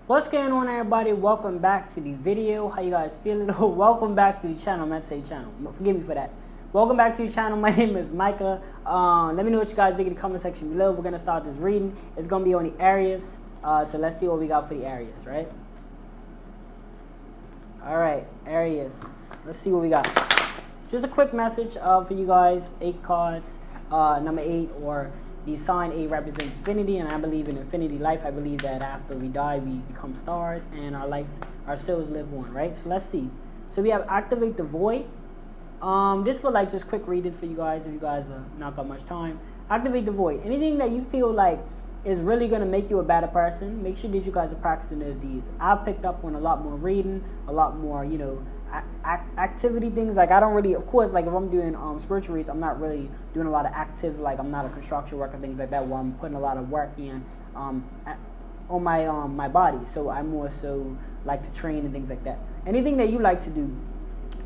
What's going on, everybody? Welcome back to the video. How you guys feeling? Welcome back to the channel. I meant to say channel. Forgive me for that. Welcome back to the channel. My name is Micah. Let me know what you guys think in the comment section below. We're gonna start this reading. It's gonna be on the Aries. So let's see what we got for the Aries, right? All right, Aries. Let's see what we got. Just a quick message for you guys. 8 cards. Number 8, or the sign 8 represents infinity, and I believe in infinity life. I believe that after we die, we become stars, and our souls live on, right? So let's see. So we have activate the void. This for like just quick reading for you guys if you guys not got much time. Activate the void. Anything that you feel like is really gonna make you a better person, make sure that you guys are practicing those deeds. I've picked up on a lot more reading, a lot more, activity things. Like I don't really, of course, like if I'm doing spiritual reads, I'm not really doing a lot of active, like I'm not a construction worker, things like that, where I'm putting a lot of work in on my body. So I more so like to train and things like that. Anything that you like to do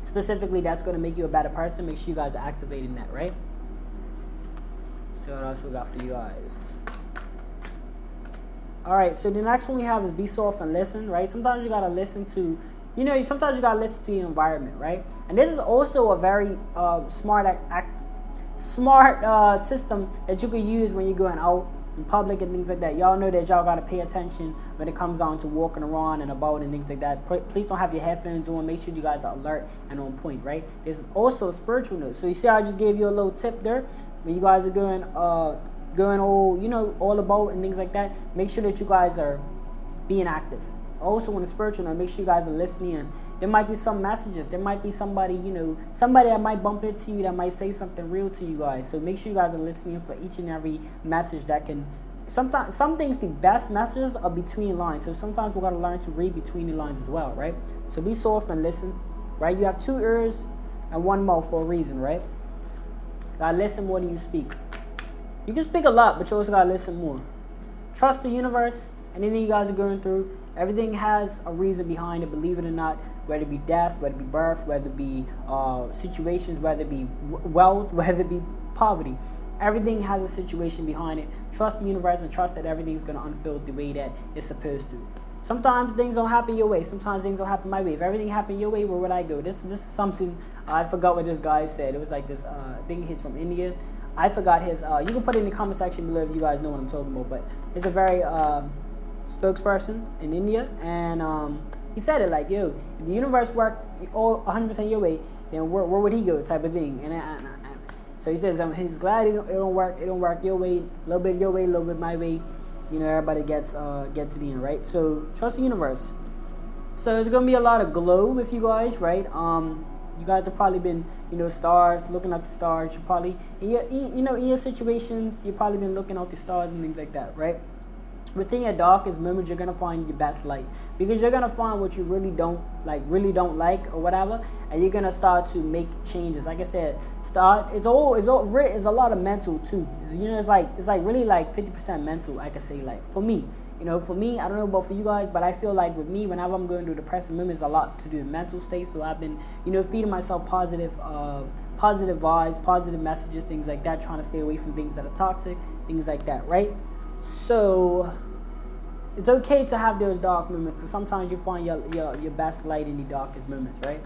specifically that's going to make you a better person, make sure you guys are activating that, right? So what else we got for you guys? All right, so the next one we have is be soft and listen, right? Sometimes you got to listen to, sometimes you got to listen to your environment, right? And this is also a very smart system that you could use when you're going out in public and things like that. Y'all know that y'all got to pay attention when it comes down to walking around and about and things like that. Please don't have your headphones on. Make sure you guys are alert and on point, right? This is also a spiritual note. So you see I just gave you a little tip there. When you guys are going all about and things like that, make sure that you guys are being active. Also on the spiritual note, make sure you guys are listening. There might be some messages. There might be somebody, somebody that might bump into you that might say something real to you guys. So make sure you guys are listening for each and every message that can. Sometimes some things, the best messages are between lines. So sometimes we gotta learn to read between the lines as well, right? So be soft and listen, right? You have 2 ears and 1 mouth for a reason, right? Gotta listen more than you speak. You can speak a lot, but you also gotta listen more. Trust the universe. Anything you guys are going through, everything has a reason behind it, believe it or not. Whether it be death, whether it be birth, whether it be situations, whether it be wealth, whether it be poverty. Everything has a situation behind it. Trust the universe and trust that everything's going to unfold the way that it's supposed to. Sometimes things don't happen your way. Sometimes things don't happen my way. If everything happened your way, where would I go? This is something, I forgot what this guy said. It was like this, I think he's from India. I forgot his, you can put it in the comment section below if you guys know what I'm talking about. But it's a very spokesperson in India, and he said it like, yo, if the universe worked all 100% your way, then where would he go, type of thing. And so he says he's glad it don't work your way, a little bit your way, a little bit my way. Everybody gets it in, right? So trust the universe. So there's gonna be a lot of glow with you guys, right? You guys have probably been, stars, looking at the stars. You probably, in your situations, you've probably been looking at the stars and things like that, right? Within your darkest moments, you're gonna find your best light, because you're gonna find what you really don't like or whatever, and you're gonna start to make changes. Like I said, it's a lot of mental too. It's like really like 50% mental. I could say, like for me, I don't know about for you guys, but I feel like with me, whenever I'm going through depressive moments, a lot to do with mental state. So I've been, feeding myself positive vibes, positive messages, things like that, trying to stay away from things that are toxic, things like that, right? So it's okay to have those dark moments, because sometimes you find your best light in the darkest moments, right?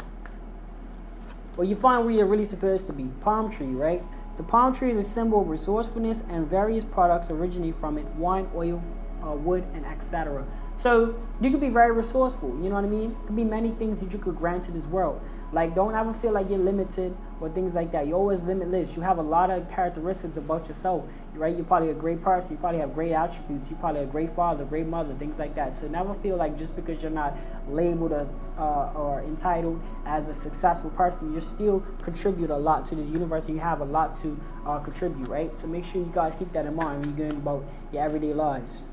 Or you find where you're really supposed to be. Palm tree, right? The palm tree is a symbol of resourcefulness, and various products originate from it: wine, oil, wood, and etc. So you could be very resourceful, you know what I mean? It could be many things that you could grant to this world. Like, don't ever feel like you're limited or things like that. You're always limitless. You have a lot of characteristics about yourself, right? You're probably a great person. You probably have great attributes. You're probably a great father, great mother, things like that. So never feel like just because you're not labeled as or entitled as a successful person, you still contribute a lot to this universe, and you have a lot to contribute, right? So make sure you guys keep that in mind when you're going about your everyday lives.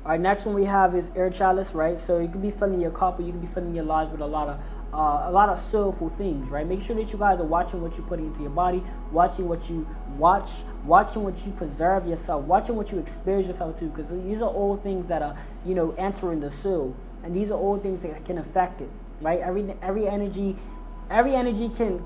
All right, next one we have is air chalice, right? So you could be filling your cup, or you could be filling your lives with a lot of soulful things, right? Make sure that you guys are watching what you put into your body, watching what you preserve yourself, watching what you expose yourself to, because these are all things that are, entering the soul, and these are all things that can affect it, right? Every energy can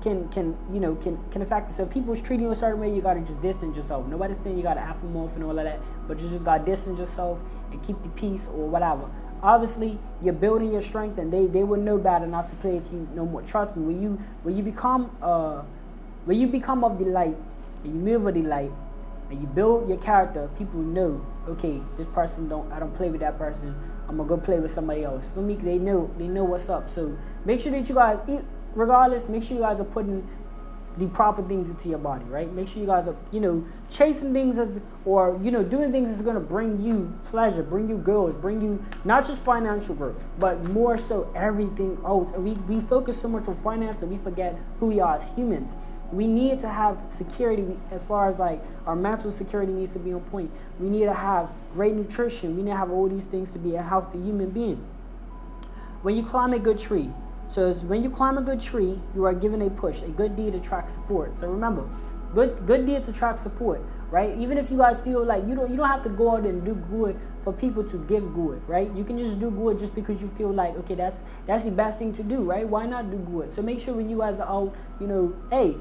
affect it. So if people's treating you a certain way, you gotta just distance yourself. Nobody's saying you gotta act them off and all of that, but you just gotta distance yourself and keep the peace or whatever. Obviously, you're building your strength, and they would know better not to play with you no more. Trust me, when you become of the light, and you move with the light, and you build your character, people know, okay, this person I don't play with that person. I'm gonna go play with somebody else. For me, they know what's up. So make sure that you guys eat. Regardless, make sure you guys are putting the proper things into your body, right? Make sure you guys are, chasing things doing things that's going to bring you pleasure, bring you goals, bring you not just financial growth, but more so everything else. We focus so much on finance and we forget who we are as humans. We need to have security as far as like our mental security needs to be on point. We need to have great nutrition. We need to have all these things to be a healthy human being. When you climb a good tree, when you climb a good tree, you are given a push. A good deed attracts support. So remember, good deeds attract support, right? Even if you guys feel like you don't have to go out and do good for people to give good, right? You can just do good just because you feel like, okay, that's the best thing to do, right? Why not do good? So make sure when you guys are out, hey,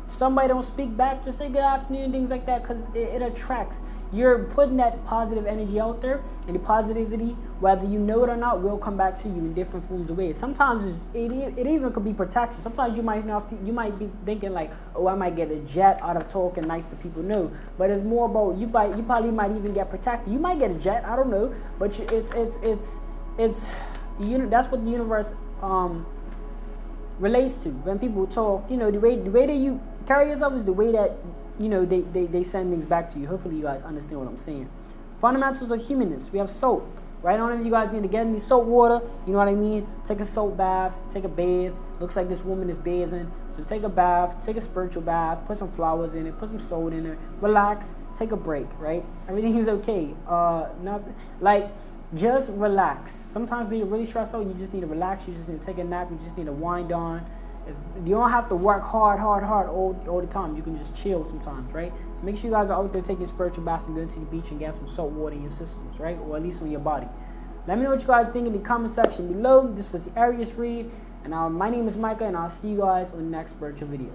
somebody don't speak back, just say good afternoon, things like that, because it attracts. You're putting that positive energy out there, and the positivity, whether you know it or not, will come back to you in different forms of ways. Sometimes it even could be protection. Sometimes you might be thinking like, oh, I might get a jet out of talking nice to people. No, but it's more about you probably might even get protected. You might get a jet, I don't know, but it's that's what the universe relates to. When people talk, the way that you carry yourself is the way that they send things back to you. Hopefully you guys understand what I'm saying. Fundamentals of humanness. We have soap, right? I don't know if you guys need to get any salt water. You know what I mean? Take a salt bath, take a bathe. Looks like this woman is bathing. So take a bath, take a spiritual bath, put some flowers in it, put some salt in it, relax, take a break, right? Everything is okay. Just relax. Sometimes when you're really stressed out, you just need to relax. You just need to take a nap. You just need to wind down. You don't have to work hard all the time. You can just chill sometimes, right? So make sure you guys are out there taking spiritual baths and going to the beach and get some salt water in your systems, right? Or at least on your body. Let me know what you guys think in the comment section below. This was the Aries read. And my name is Micah, and I'll see you guys on the next spiritual video.